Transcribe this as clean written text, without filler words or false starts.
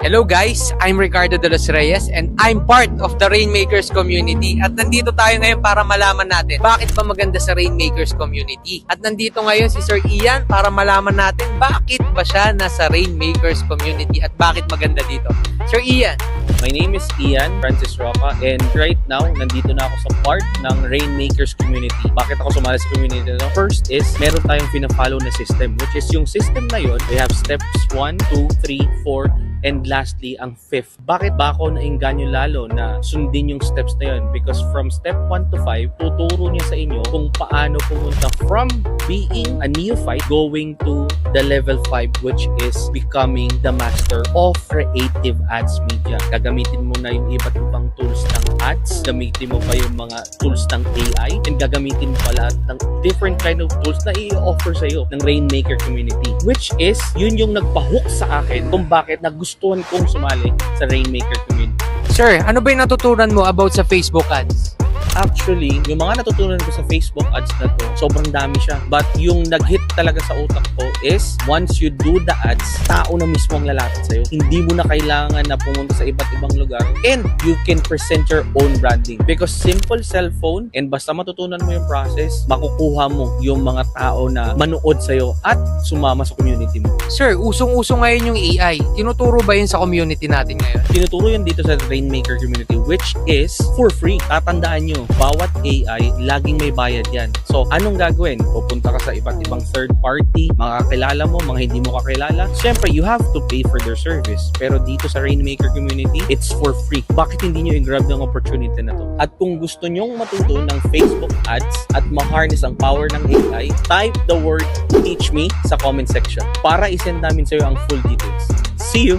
Hello guys, I'm Ricardo de los Reyes and I'm part of the Rainmakers community at nandito tayo ngayon para malaman natin bakit ba maganda sa Rainmakers community. At nandito ngayon si Sir Ian para malaman natin bakit ba siya nasa Rainmakers community at bakit maganda dito. Sir Ian. My name is Ian Francis Roca and right now, nandito na ako sa part ng Rainmakers community. Bakit ako sumali sa community na? First is, meron tayong pina-follow na system, which is yung system na yun, we have steps 1, 2, 3, 4, and lastly, ang 5th. Bakit ba ako nainganyo lalo na sundin yung steps na yun? Because from step 1 to 5, tuturo niya sa inyo kung paano pumunta from being a neophyte going to the level 5, which is becoming the master of creative ads media. Gagamitin mo na yung iba't ibang tools ng ads, gamitin mo pa yung mga tools ng AI, and gagamitin mo pa lahat ng different kind of tools na i-offer sa'yo ng Rainmaker community. Which is, yun yung nagpahook sa akin kung bakit nagustuhan kong sumali sa Rainmaker community. Sir, ano ba yung natutunan mo about sa Facebook ads? Actually, yung mga natutunan ko sa Facebook ads na to, sobrang dami siya. But yung nag-hit talaga sa utak ko is, once you do the ads, tao na mismo ang lalapit sa'yo. Hindi mo na kailangan na pumunta sa iba't ibang lugar. And you can present your own branding. Because simple cellphone, and basta matutunan mo yung process, makukuha mo yung mga tao na manood sa'yo at sumama sa community mo. Sir, usong-uso ngayon yung AI. Tinuturo ba yun sa community natin ngayon? Tinuturo yun dito sa Rainmaker community, which is for free. Tatandaan nyo, bawat AI, laging may bayad yan. So, anong gagawin? Pupunta ka sa iba't ibang third party, mga kakilala mo, mga hindi mo kakilala. Siyempre, you have to pay for their service. Pero dito sa Rainmaker community, it's for free. Bakit hindi nyo i-grab ng opportunity na to? At kung gusto nyong matuto ng Facebook ads at ma-harness ang power ng AI, type the word teach me sa comment section para isend namin sa'yo ang full details. See you!